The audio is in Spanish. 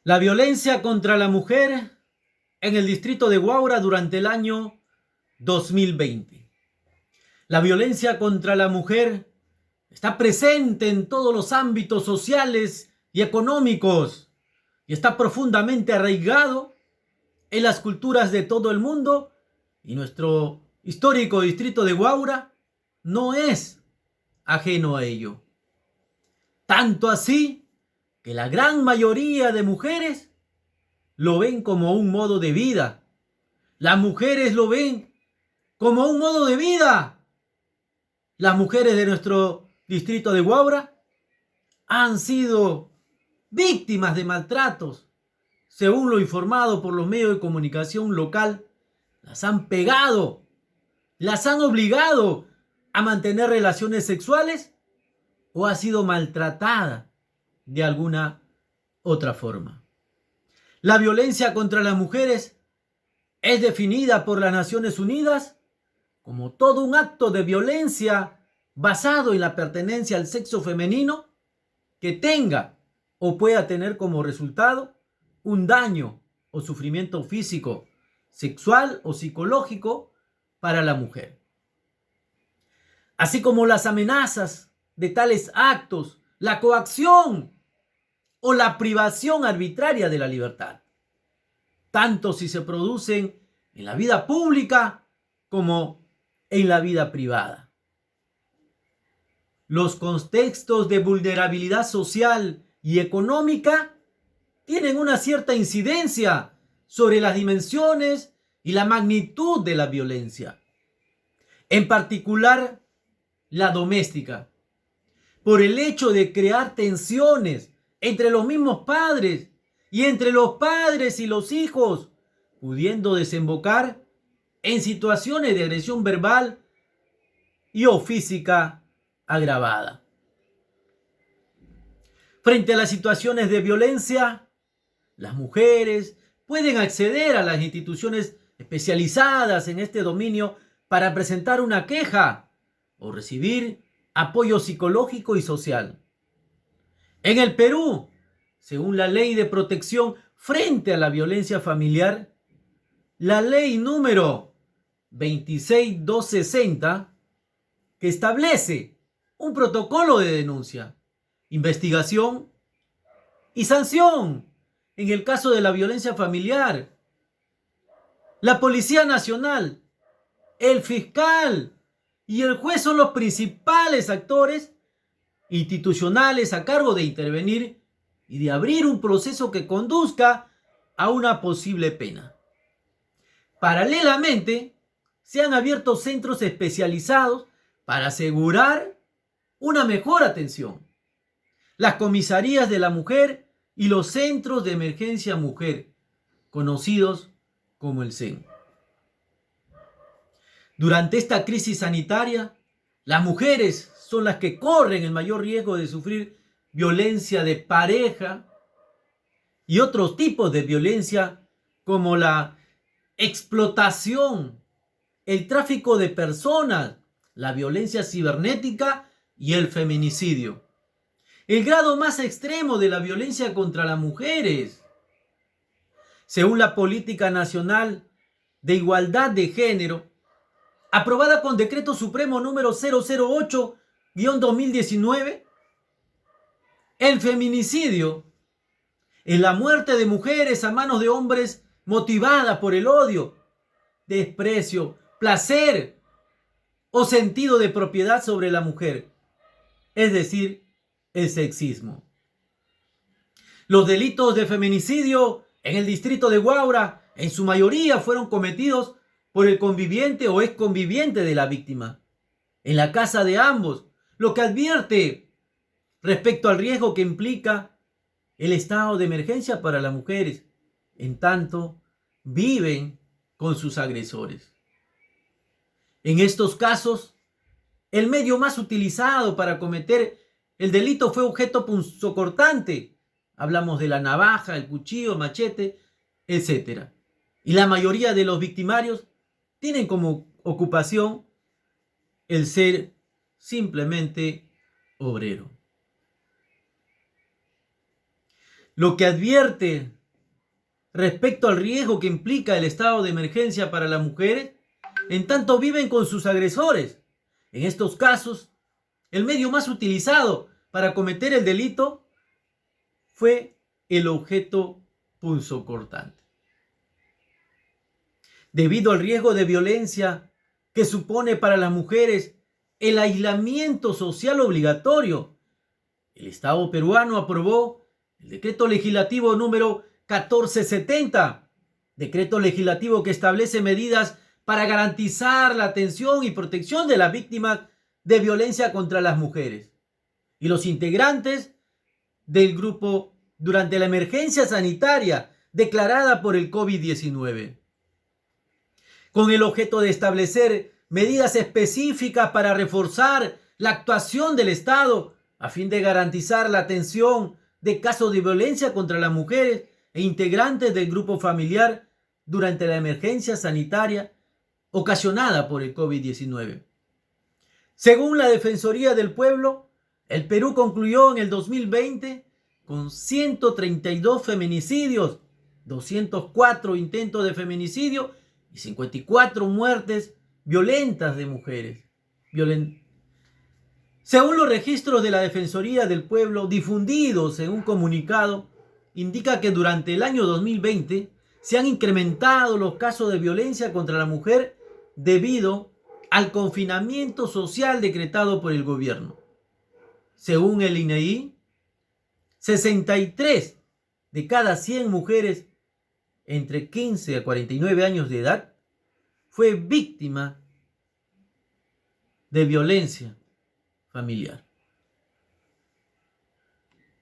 La violencia contra la mujer en el distrito de Huaura durante el año 2020. La violencia contra la mujer está presente en todos los ámbitos sociales y económicos y está profundamente arraigado en las culturas de todo el mundo, y nuestro histórico distrito de Huaura no es ajeno a ello. Tanto así que la gran mayoría de mujeres lo ven como un modo de vida. Las mujeres lo ven como un modo de vida. Las mujeres de nuestro distrito de Huaura han sido víctimas de maltratos. Según lo informado por los medios de comunicación local, las han pegado, las han obligado a mantener relaciones sexuales o ha sido maltratada de alguna otra forma. La violencia contra las mujeres es definida por las Naciones Unidas como todo un acto de violencia basado en la pertenencia al sexo femenino que tenga o pueda tener como resultado un daño o sufrimiento físico, sexual o psicológico para la mujer. Así como las amenazas de tales actos, la coacción o la privación arbitraria de la libertad, tanto si se producen en la vida pública como en la vida privada. Los contextos de vulnerabilidad social y económica tienen una cierta incidencia sobre las dimensiones y la magnitud de la violencia, en particular la doméstica, por el hecho de crear tensiones entre los mismos padres y entre los padres y los hijos, pudiendo desembocar en situaciones de agresión verbal y o física agravada. Frente a las situaciones de violencia, las mujeres pueden acceder a las instituciones especializadas en este dominio para presentar una queja o recibir apoyo psicológico y social. En el Perú, según la Ley de Protección frente a la Violencia Familiar, la ley número 26260, que establece un protocolo de denuncia, investigación y sanción en el caso de la violencia familiar. La Policía Nacional, el fiscal y el juez son los principales actores institucionales a cargo de intervenir y de abrir un proceso que conduzca a una posible pena. Paralelamente, se han abierto centros especializados para asegurar una mejor atención. Las comisarías de la mujer y los centros de emergencia mujer, conocidos como el CEN. Durante esta crisis sanitaria, las mujeres son las que corren el mayor riesgo de sufrir violencia de pareja y otros tipos de violencia como la explotación, el tráfico de personas, la violencia cibernética y el feminicidio. El grado más extremo de la violencia contra las mujeres. Según la Política Nacional de Igualdad de Género, aprobada con Decreto Supremo número 008-2019, el feminicidio es la muerte de mujeres a manos de hombres motivada por el odio, desprecio, placer o sentido de propiedad sobre la mujer, es decir, el sexismo. Los delitos de feminicidio en el distrito de Huaura en su mayoría fueron cometidos por el conviviente o exconviviente de la víctima, en la casa de ambos, lo que advierte respecto al riesgo que implica el estado de emergencia para las mujeres, en tanto viven con sus agresores. En estos casos, el medio más utilizado para cometer el delito fue objeto punzocortante. Hablamos de la navaja, el cuchillo, el machete, etc. Y la mayoría de los victimarios tienen como ocupación el ser simplemente obrero. Lo que advierte respecto al riesgo que implica el estado de emergencia para las mujeres, en tanto viven con sus agresores. En estos casos, el medio más utilizado para cometer el delito fue el objeto punzocortante. Debido al riesgo de violencia que supone para las mujeres el aislamiento social obligatorio, el Estado peruano aprobó el decreto legislativo número 1470, decreto legislativo que establece medidas para garantizar la atención y protección de las víctimas de violencia contra las mujeres y los integrantes del grupo durante la emergencia sanitaria declarada por el COVID-19, con el objeto de establecer medidas específicas para reforzar la actuación del Estado a fin de garantizar la atención de casos de violencia contra las mujeres e integrantes del grupo familiar durante la emergencia sanitaria ocasionada por el COVID-19. Según la Defensoría del Pueblo, el Perú concluyó en el 2020 con 132 feminicidios, 204 intentos de feminicidio y 54 muertes violentas de mujeres. Según los registros de la Defensoría del Pueblo difundidos en un comunicado, indica que durante el año 2020 se han incrementado los casos de violencia contra la mujer debido al confinamiento social decretado por el gobierno. Según el INEGI, 63 de cada 100 mujeres entre 15 a 49 años de edad fue víctima de violencia familiar.